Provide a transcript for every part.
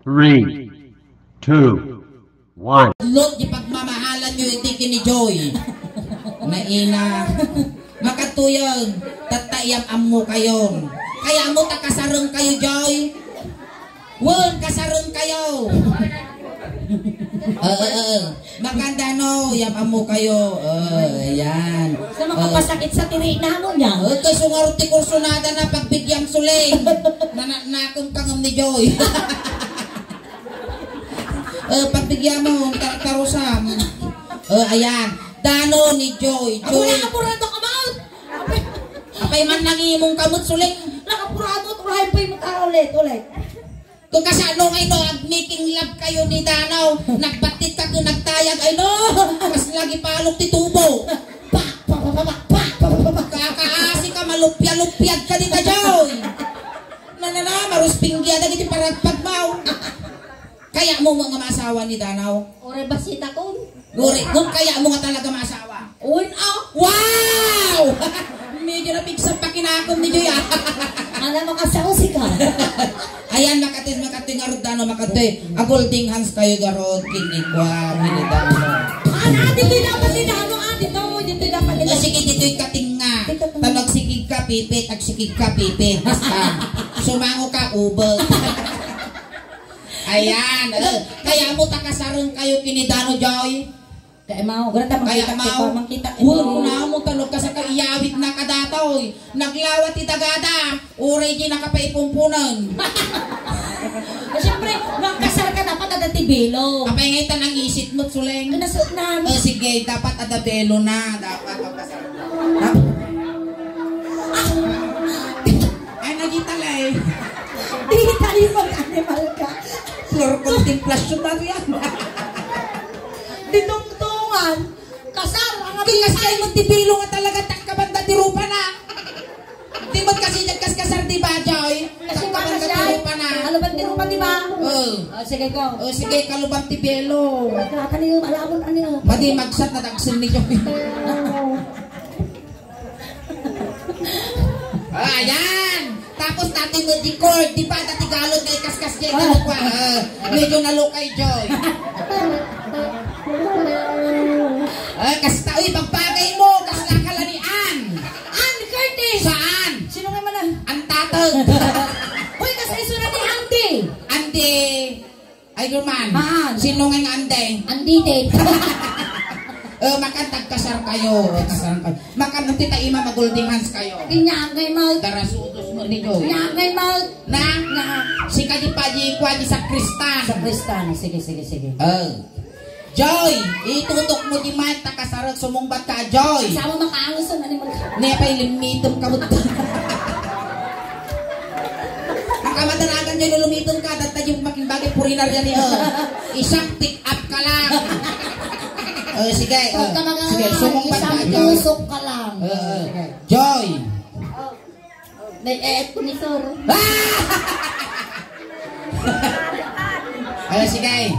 3, 2, 1. Lot, di pagmamahalan nyo iti kini Joy. Naina. Makatuyag, tatayam ammo kayon. Kaya mo takasarong kayo, Joy. Won, kasarong kayo. Maganda no, yam ammo kayo. Ayan. Sa makapasakit sa tirina mo niya. Ito sungarot ti kursunada na pagbigyang suling. Nanakong tangam ni Joy. Pagbigyan mo, tarusam. Ayan. Dano ni Joy. Ako na kapurado ka ba? Apay man nangimong kamot suling. Nakapurado, turahin po yung mata ulit. Kung kasano ngayon, making love kayo ni Danaw. Nagbatit ka kung nagtayag. Ay no, mas lagi palok ti tubo. Kakaasi ka, malupya-lupyag ka di ka, Joy. Maruspinggi na giti paragpagmaw. Kaya mo mga maasawa ni Danaw? Ore basita ko. Kung kaya mo nga talaga maasawa? Wow! Medyo napigsap pa kinakom ni Joy. Alam mo kasausi ka. Ayan, makati nga Dano, makati. Agolding hands kayo garod, kinikwa, minidano. Dito dapat ni Dano, dito dapat ni Dano. Sige, dito'y kating nga. Tanog sikig ka, pipit, agsikig ka, pipit. Basta, sumango ka, ubel. Ayan, kaya mo takasarong kayo kinidano, Joy. Kaya mau, ganda makita. Una mo talog ka sa kaiyawit na kadatoy. Naglawat itagada, uray di nakapaipumpunan. Siyempre, magkasar ka dapat ada tibelo. Apay ngay tanang isit mo, Suleng. Nasot na. Sige, dapat ada belo na. Dapat magkasar. Ay, nagitalay. Di tayo mag-animal ka. Flor contemplasyon na yan. Ditungtungan. Kasar. Tingas kayo magtibilo nga talaga takabanda di rupa na. Di mo kasi nagkaskasar di ba, Joy? Takabanda di rupa na. Kalubang di rupa, di ba? Sige ko. Sige, kalubang tibelo. Kanino malabon, ano? Madi magsat na dagsin ni Joy. Ayan! Tapos natin mag-record, di ba? Dati galon kay kaskas dyan nalukwa. Medyo nalukay, Joy. Kasta, uy, pagpagay mo, kasla ka lang ni Ann. Ann Curtis! Saan? Sino nga man? Ang tatag. Uy, kasi iso na ni Andy. Andy. Ay, German. Maan. Sino nga Andy? Andy date. Makantag kasar kayo. Makantag tita ima magolding hands kayo. Kinyagay mo. Darasutos mo ni Joy. Kinyagay mo. Na? Si Kadipaji kwa di sa Kristan. Sa Kristan. Sige. Joy, itutok mo di man takasarag sumungbat ka, Joy. Sama makaangus na ni mo. Nepay limitom ka mo. Nakamadanagan dyan lumitom ka, data yung making bagay purinar yan niyo. Isang pick up ka lang. Sige, sumungbat ka, Joy. Isang ka lang. Joy. Nag-eet ko ni Sor. Sige.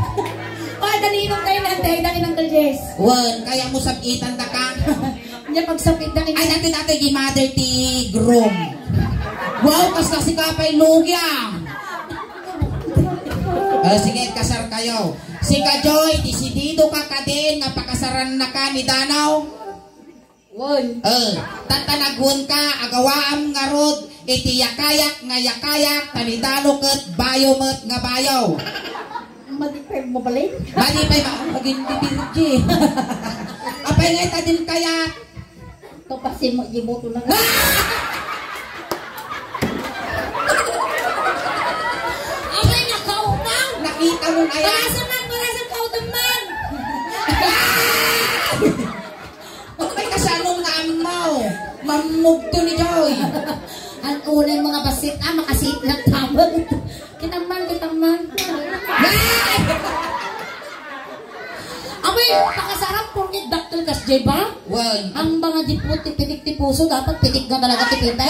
Dalinong kayo dali ng Jess. Wan, kaya mo sakitan na ka. Hindi pagsapit na kayo. Ay, natin di mother ti groom. Wow, kas si kapay lugyang. Sige, kasar kayo. Si ka Joy, disidido ka ka din, napakasaran na ka ni Danaw. Wan. Tatanagwan ka, agawaam nga rod, iti yakayak nga yakayak, tanidano kat bayo mat nga bayaw. Malipay mo balik? Malipay ba? Maging bibirji. Apay nga ita din kaya. Ito kasi mo, jiboto na nga. Apay na kaumang! Nakita mo na yan. Parasan kautuman! Apay kasanong nga mo. Mamugto ni Joy. Ang unay mga basit, makasit na tamang. Kitaman. Amoy, pakasarap po ni Dr. Kasjay ba? Well, ang mga diputi, pitik-tipuso, dapat pitik na talaga tipitay.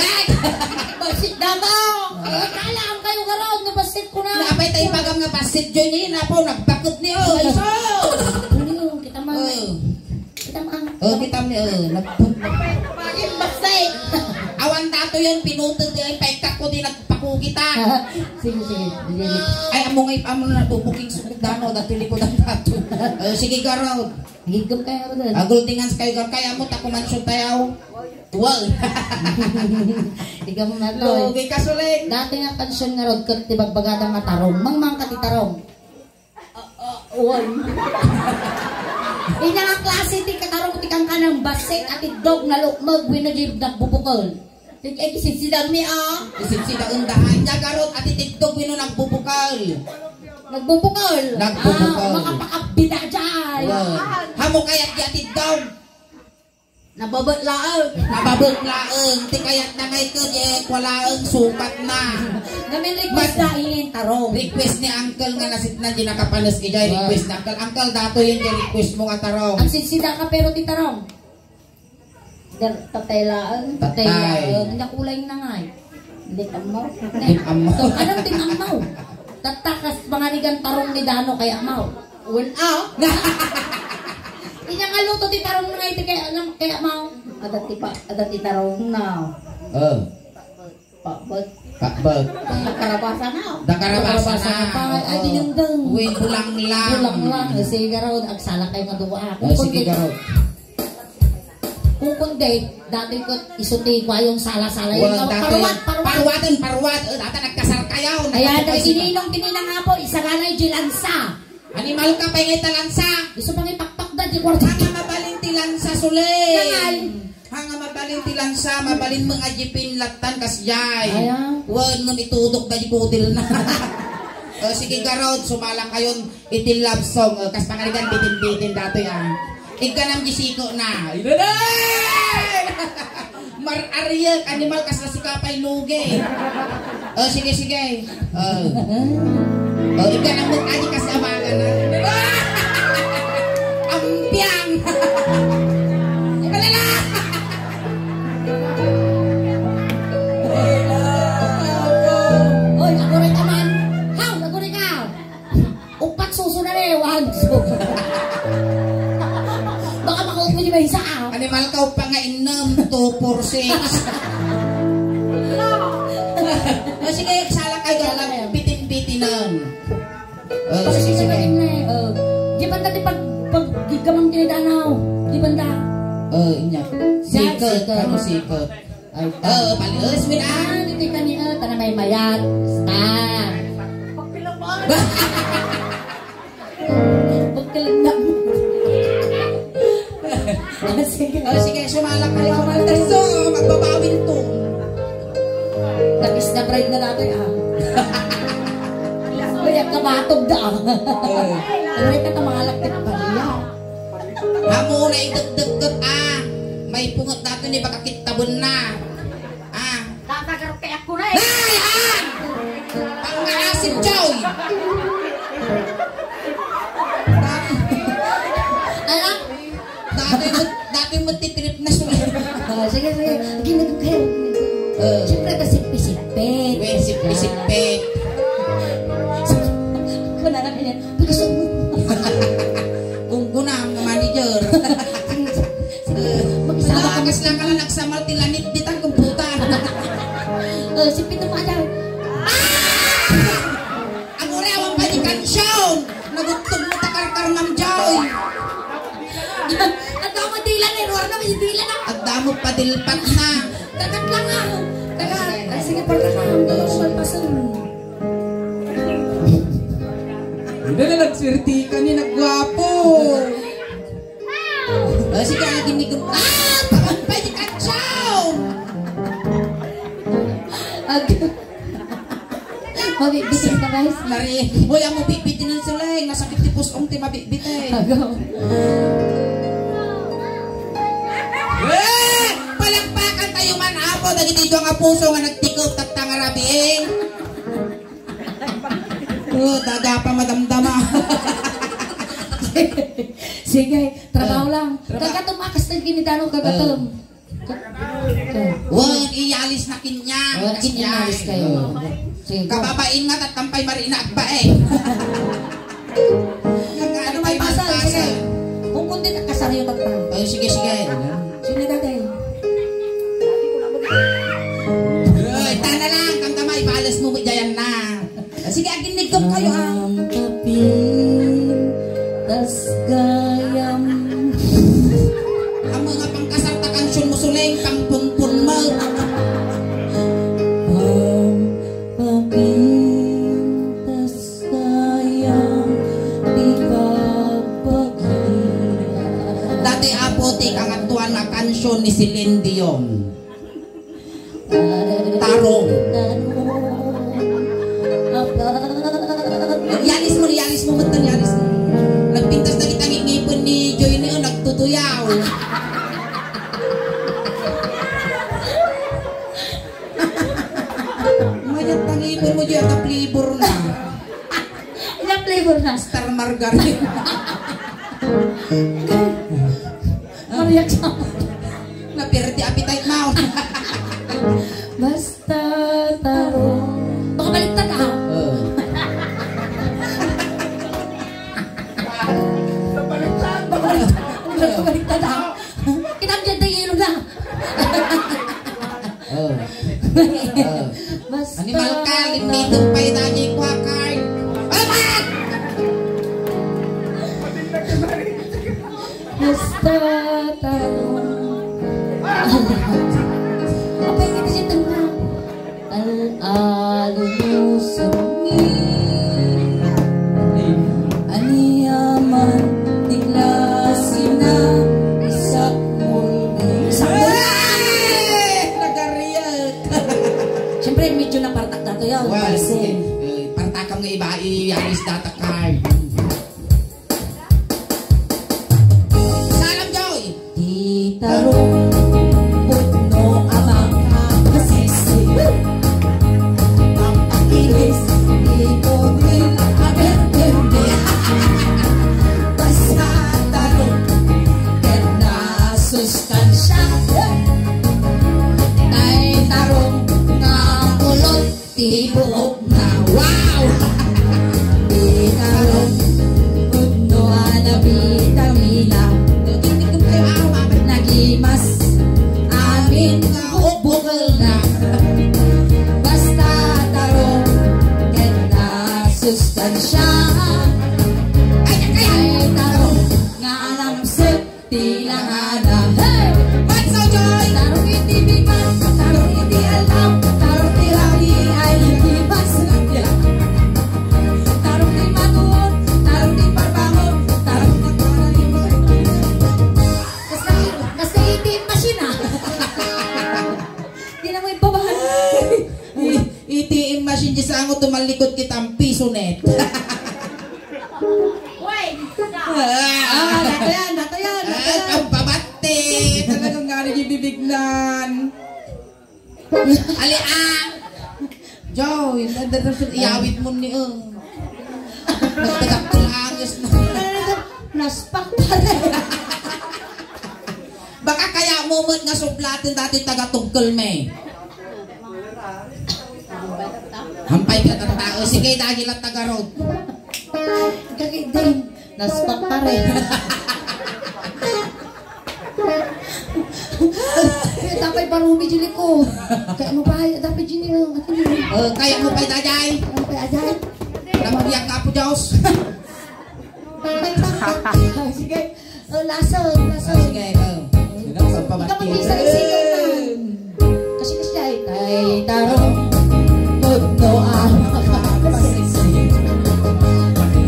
Basit na ba? Kala ang kayo karoon, nabasit ko na. Napay tayo pagam nga basit dyan niya, napo, nagbakot niyo. Ay, so! Kita man. Kita niyo, nagpun. Basit! Awan dato yun, pinutol di ay pektak ko din nagpakukita. Sige, sige. Ay, amo ngay pa mo na tubuking sukit dano, dati likod ang dato. Sige, garod. Higam kayo rin. Agultingan sa kayo, kaya mo takumansyon tayo. Tuwal. Higam mo na to. Okay, kasuling. Dati nga kansyon nga rod, kat tibagbagadang nga tarong. Mangmang katitarong. Uwan. Ina nga klase, ti katarong ti kang kanang basit at dog na lukmag, winajib na bubukol. Ay, kisinsidang mi Kisinsidang undahan niya, garod, at itigdog wino nagbubukal. Nagbubukol. Nagbubukol. Makapakabida dyan. Hamo kaya't yatid daw. Nababaglaang. Nababaglaang. Ti kaya't na ngay ko, walaang sukat na. Gamin request na ilin tarong. Request ni Uncle nga nasit na di nakapanas ki jay. Request na Uncle. Uncle, dato yun yung request mo nga tarong. Ang sinsida ka pero ti tarong. Tataylaan. Tataylaan. Hindi kulay na nga eh. Hindi amaw. Dim amaw. Anong dim amaw? Tatakas mga rigang tarong ni Dano kaya amaw. Inya nga luto ti tarong na iti kaya amaw. Adati tarong na. Pakbag. Nakarabasa na. Nakarabasa na. Ay, dinundang. Uy, bulang lang. Bulang lang. Sige garaw, agsala kayo nga duwa. Sige garaw. Kung kundi, dati ko isuti ko yung sala-sala yung parwat. Dati nagkasar kayo. Ayan, sininong kinila nga po, isa nga na yung jilansa. Animal ka pa yung talansa. Gusto pang ipakpak na di kwarta. Hanga mabalin tilansa sulit. Nangal. Hanga mabalin tilansa, mabalin mga jipin latan kasyay. Ayan. Huwag nung itudok na jipudil na. Sige garod, sumalang kayon itil love song. Kas pangaligan bitin-bitin dato yan. Iganam gisiko na. Mar Ariel, animal kas na si kapay luge. Sige, sige. Iganam mo aji kas amagan na. Ampiang. Kalala. Oy, ako rin naman. How, ako rin ka. Upat suso na rin, wag. Baka makaupo niyo ba isa ah? Animal ka pa nga inam 246. Sige, sala kayo lang bitin-bitinan. Sige, sige. Di ba dati pag gigamang tinidanaw? Di ba da? Inya. Sikot, ano sikot? Ay, palios mo na. Dito ka niya, tanah may mayat. Star. Pagkalang sige. Sige, sumala kayo. So, magbabawin to. Tapos na bride na natin ah. Kaya kamatog da ah. Kaya ka tamalagkit pa niya. Hamo na idagdagat ah. May pungot nato ni baka kitabon na. Ah. Tatagarap kaya ko na eh. Ay! Ah! Pang-aasin, Choy! Alam? Dati mo titrip na sulit. Sige, sige. Ginagod kayo. Siyempre ka sipi-sipit. Uy, sipit-sipit. Kuna na niya. Pagkasal mo. Kung guna ang manager. Mag-isama ka. Lakas lang ka lang nagsamal tilanit ditang kumputan. Sipit na pa dyan. Ang urewang pa di kansyon. Nagutog mo takar-kar ng Joy. At ako dilan eh. Ruar na may dilan na. At damo padilpat na. Tagat lang ah. Tagat. Ay, sige, pagkakam. Pasun. Hindi na nagswerte ka ni nagwapo. Sige, ginig ko. Pakampay di kansyon. Mabibitin ka guys. Lari, hoy, ang mabibitin ng sulay. Masakit ti pusong ti mabibitin. Palagpakan tayo man apo. Dagiti dito nga puso nga nagtikop at tangarabiin. Daga pa madamdama. Sige, trabaho lang. Kagatom akas na ginidano kagatom. Huwag iyalis na kinya. Kinyalis kayo. Sige, go. Kababain nga tatampay marina agba eh. Ano may pasal? Sige. Kung kundi nakasari yung magpang. Sige, sige. Sige, dati. ni Celine Dion. Tarong. Yalis mo betul yalis mo. Nagpintas na kitang ngipon ni Joy niyo nagtutuyaw. Mayat ang ngipon mo Joy at flavor na. Ilang flavor na? Star margarine. Mariyak sa Napirti appetite mo. basta tarong. Baka baliktad ah. Baka baliktad ah. Kinam dyan na yelo na. Basta Animal ka, limitong pa yun ang yung kwakay. Amat! basta tarong. Apa yang kita cerita tentang al-alumusammi aniyaman diglasina isak mulmi Nagariyak. siyempre medyo napartak na to yun pansin. Partakam nga iba i-alis datakay. Salam Joy! Di tarong puno amang kasisi ang pakilis di ko rin abertende basta tarong ket na sustansya tay tarong nga kulot tibuok na wow di tarong puno na vitamina nagimas amin bukol na basta tarong ket na sustansya ay tarong nga alam sip tilangana hey! What's up Joy? Tarong iti bigat tarong iti alam tarong ti rabi ay nagimas nagya tarong ti matuon tarong ti parbangon tarong ti kasi iti masina di na mo ibabahan Iti machine di sa ango tumalikod kitang piso net. nato yan Ang babate! Talagang nga rin ibibignan. Ali Joy, iawit mo ni Nagtagak ko langis na. naspak pa rin Baka kaya moment nga suplatin dati taga-tungkol me. Hampay ka ng tao. Sige, dahil at taga-road. kagit din naspak pa rin dapat parumi jili ko kaya mo ba dapat jini Kaya mo pa'y dajay. dapat ajay Namabiyak ka po, Diyos. sige lason Sige, ikaw mag-isa-isigaw na kasi ay tarong puno ang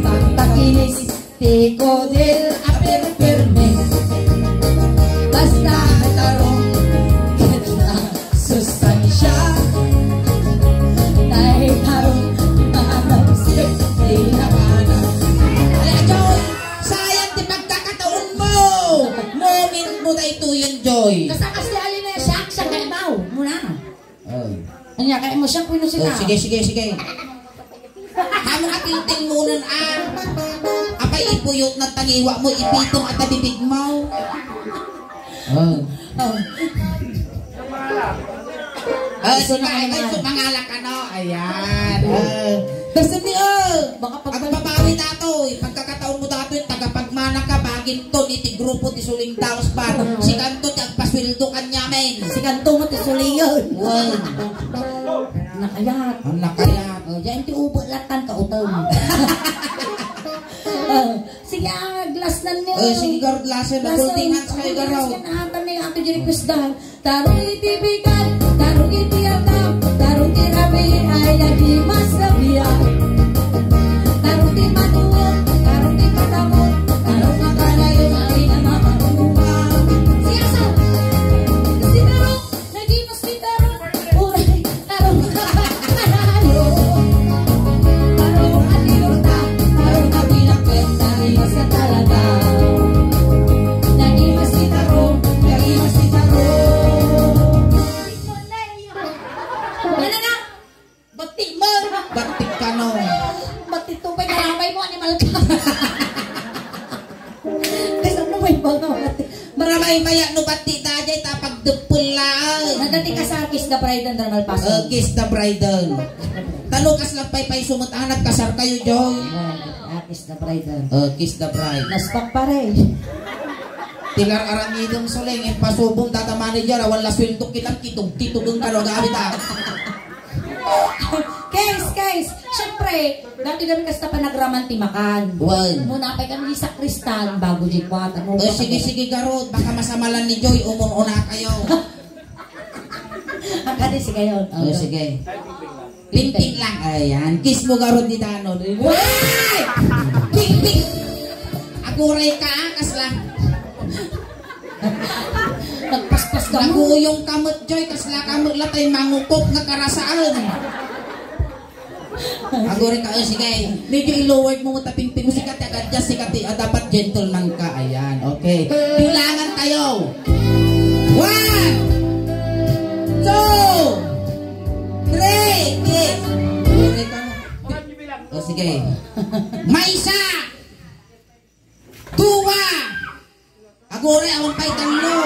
pagpakinis tiko del aperperme basta tarong ket na sustansya tay tarong manang sip tinakana Ala, Joy! Sayang di pagkakataon mo! Moment mo na ito yun, Joy. kasakas di alin na siyak sa kaibaw muna anya kaya mo siya kuno sila Sige. Hamo ka pinting muna apay ipuyot na tangiwa mo, ipitong at bibig mo. Mangalak ka no? Ayan. Kasi baka at pag babawi dato, pagkakataon mo dato yung tagapagmana ka, bagin to, iti grupo, ti suling daos pa, si kanto, ti agpaswildo kanya men. si kanto mo ti suliyon Wow. nakayat Ang nakayat. diyan ti ubo latan ka utang sige glass nan niyo Sige, Garod Lassen, nagulting hands kayo, Garod. Nahatan na yung ato dyan requestan. Tarong iti bigat, tarong iti atap, tarong ti rabi ay nagimas na biyak. Tarong ti matuon, tarong ti patamon, tarong makalayo ay namamatungan. Siyasa! laan. Nagdati ka sa Kiss the Bride and Normal Paso. Kiss the bridal. Talukas lang pay sumot anak kasar kayo Joy. Kiss the Bride. Kiss the bride. Na-stock pa rin. Tilar aramidong soleng en pasubong data manager wala sweldo kitang kitog-kitog ka gamit Case. Siyempre, dati kami kasta pa nagramantimakan. Muna pa kami sa kristal bago jikwat. Sige garot, baka masamalan ni Joy umuna kayo. Akadi si kayo. Sige. Pinting lang. Ayan. Kiss mo garot ni Dano. Wait! Ping! Aguray ka, kasla. Nagpaspas ka mo. Naguyong kamot, Joy. Kasla kamot latay mangukop nga karasaan. Aguray ka. Sige. Medyo i-lower mo taping-ping mo. Sikat, adjust, sikat. Dapat gentleman ka. Ayan. Okay. Bilangan tayo. 1, 2, 3, kiss. Sige. Maisa. Tuwa. Agore, awang pa'y tanlo.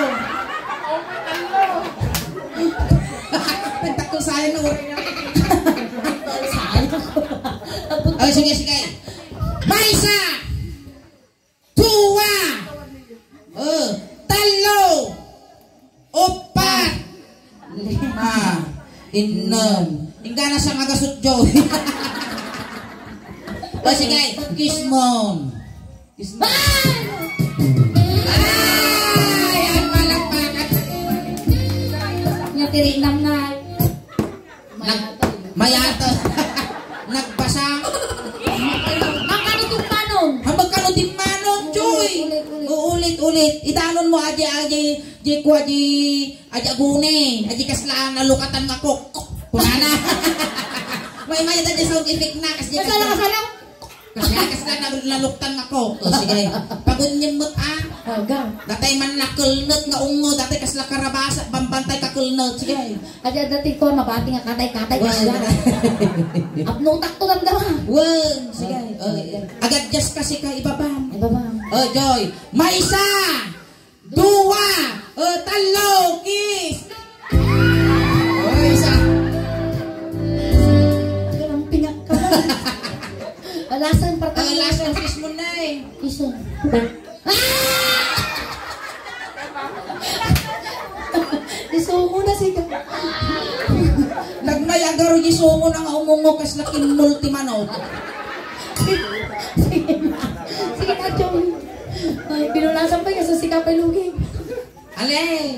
Pentak ko sa'yo na uri. Sige. Maisa. Tuwa. Talo. Opat. 5. 6. Ingana sa magasot Joy. Sige, kiss mo. Ay, palakpakan. Tirinam na. Mayato. Nagbasa. Makano itong manong? Magkano din manong, Joy? Ulit. Itanon mo aja gune. Aja kaslaan na lukatan nga kok. Kunana. May aja sound effect na. Kasala. Kasla naluktan ako. Sige. Pagunyin mo't Datay man nakulnot nga ungo. Datay kasla karabasa. Bambantay kakulnot. Sige. Aja dati ko mabati nga katay-katay. Apnutak to lang daw. Sige. Agad just kasi ka ibabam. Ibabam. Joy. Maisa. Duwa. Talo. Kiss. Isa. Ang pinyak ka ba? Alasan pertama. Alasan kiss mo na eh. Iso. Isumo na siya. Nagmayagaro isumo na nga umungo kas laking multimanot. Sige na, Joy. Pinulasan pa yung sa sikapay lugi. Ale.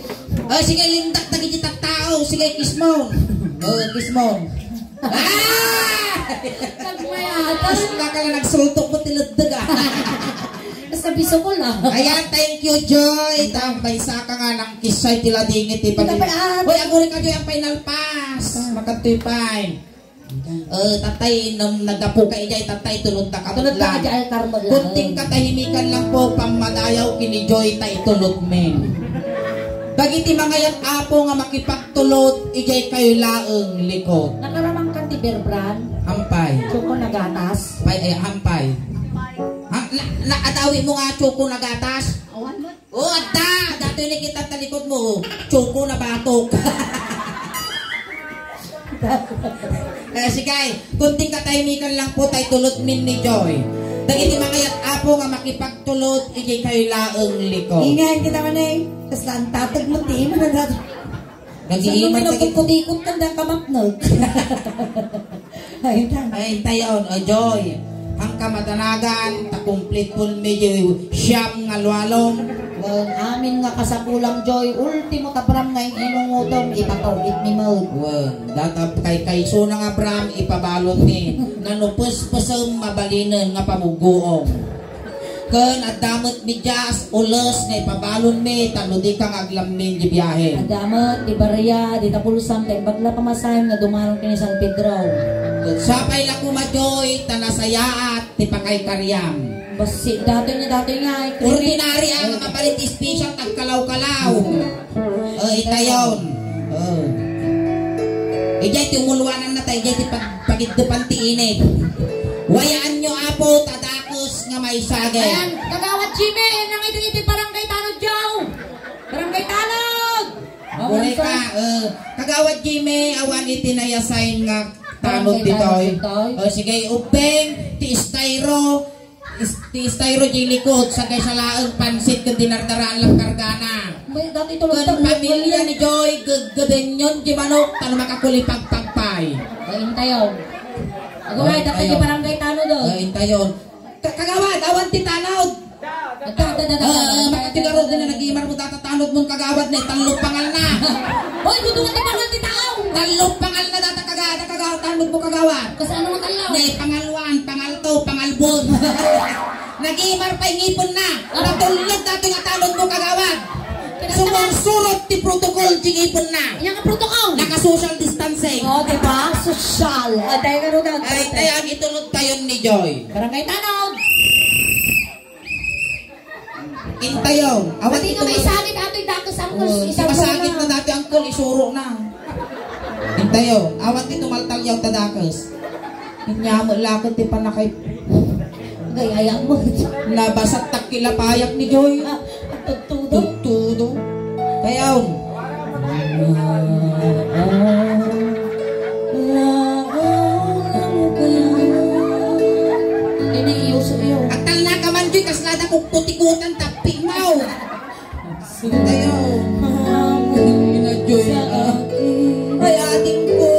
Sige, lindak na kita tao. Sige, kiss mo. Kiss mo. Nagmayatas. Basta ka lang nagsultok mo tilagdag Basta biso ko na. Ayan, thank you, Joy. Tambay sa ka nga ng kisay tila dingit. Uy, aguri ka, Joy, ang final pass. Makatoy pa. Tatay, nagapo ka ijay, tatay, tulod na Tulad na kabutlan. ka dyan, karmo lang. Kunting katahimikan lang po, pamadayaw kini Joy, tay tulod men. Dagiti mga yan apo nga makipagtulot, ijay kayo laeng likod. Nakaramang kan ti Berbran. Hampay. Choco na gatas. Hampay. Naadawi mo nga choco na gatas? Awan mo. Dato yung nakita talikod mo, choco na batok. Sige, kunting katahimikan lang po tayo tulot min ni Joy. Dagiti mga yan apo nga makipagtulot, ijay kayo laeng likod. Ingahan kita man eh. Tapos lang tatag mo ti mo na natin. Nag-iiman sa Nagpuputikot ka na kamaknog. Ay, tayon, Joy. Ang kamadanagan, takumplit po medyo siyam nga luwalong. Amin nga kasapulang Joy, ultimo tabram nga yung inungutong ipatawid ni Maud. Data kay Suna nga Bram, ipabalon ni nanupus-pusang mabalinan nga pamuguong. Kan at damot ni Jas, ulos nga ipabalon ni, talo di kang aglam ni biyahe. Adamot, di Barya, di Tapulsam, kay bagla pamasayang nga dumarong kini San Pedro. Sapay la kumajoy, tanasayaat, tipakay karyam. Basi, dati nga. Ordinary ang mapalit special tagkalaw-kalaw. Itayon. Ijay tumulwanan na tayo, ijay pagiddupan tiinit. Wayaan nyo apo, tadakos nga may sagay. Ayan, kagawat Jimmy, nang iti barangay Tanod Jow. Barangay Tanod. Ure ka, kagawad Jimmy, awan itinayasain nga tanod ditoy. Sige, ubeng, ti styro jilikod, sagay sa laang pansit kung dinardaraan lang kargana. May dati tulog Kung pamilya ni Joy, gagaben yun, di manok, tanong makakulipagpagpay. Ayun tayo. Agulay, dapat yung barangay tano doon. Intayon. Kagawad, awan ti tanod. Makatigaro din na nag-iimar mo tatatanod mong kagawad na talog pangal na. Hoy, budungan ti pangal ti tao. Talog pangal na data kagawad, tanod mo kagawad. Kasi ano matalaw? Nay, pangalwan, pangalto, pangalbon. Nag-iimar pa ingipon na. Natulog dati nga tanod mo kagawad. Sumunsurot ti protocol ingipon na. Yang ang protocol. Naka-social distancing. Oh, diba? Social. Tayo ka rin daw. Ay, tayo, itulog tayo ni Joy. Barangay tanod. Intayo. Awan Pati nga may sakit ato'y datos ang isang masakit na dati angkol, isuro na. Intayo. Awan ti tumaltalyaw tadakas. Inyamo lakot ti panakay. Gayayang mo. Nabasat takilapayak ni Joy. Tutudo. Tutudo. Tayaw. Atal na ka man Joy, kaslada kong putikutan tapi mau. Tayaw. Ina Joy. Ay ating ko.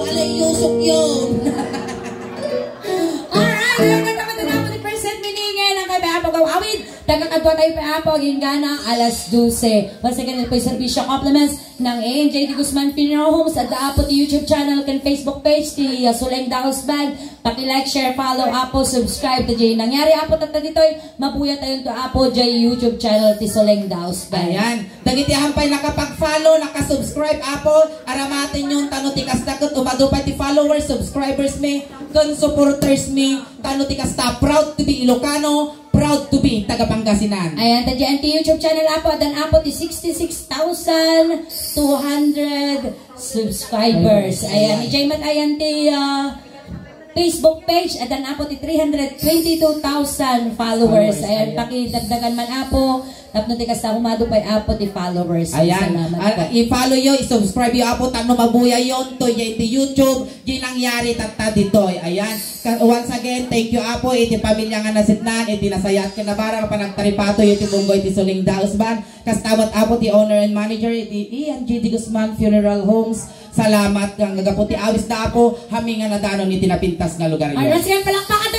Alay yusok yun. Dagang adwa tayo pa po, gingana, alas 12. Once again, ito po yung servisyo compliments ng A&J de Guzman Funeral Homes at po the YouTube channel and Facebook page, the Suleng Daos Band. Paki-like, share, follow, apo, subscribe to Jay. Nangyari apo tata dito'y mabuya tayo to apo, Jay YouTube channel, the Suleng Daos Band. Ayan. Dagiti hampay nakapag-follow, nakasubscribe apo, aramatin yung tanutikas dakot, umadupay ti followers, subscribers me, kun supporters me, tanutikas ta, proud to be Ilocano, proud to be taga Pangasinan. Ayan, tadyan ti YouTube channel apo, dan apo ti 66,200 subscribers. Ayan, ni Jaymat ayan ti Facebook page, at dan apo ti 322,000 followers. Ayan, pakidagdagan man apo, tapno ti kasta humado pa apo ti followers. Ayan, i-follow yo, i-subscribe yo apo, tanong mabuya yon to yung ti YouTube, yung nangyari tata ditoy. Ayan, once again, thank you apo, iti pamilya nga nasitnan, iti nasayat ka na barang panagtaripato yung ti Bunggoy ti Suling Daos Band, kastawat apo ti owner and manager, iti A&J de Guzman Funeral Homes. Salamat kang nagaputi awis na apo, hamingan na danon ni tinapintas nga lugar yun. Alas yan, palakpakan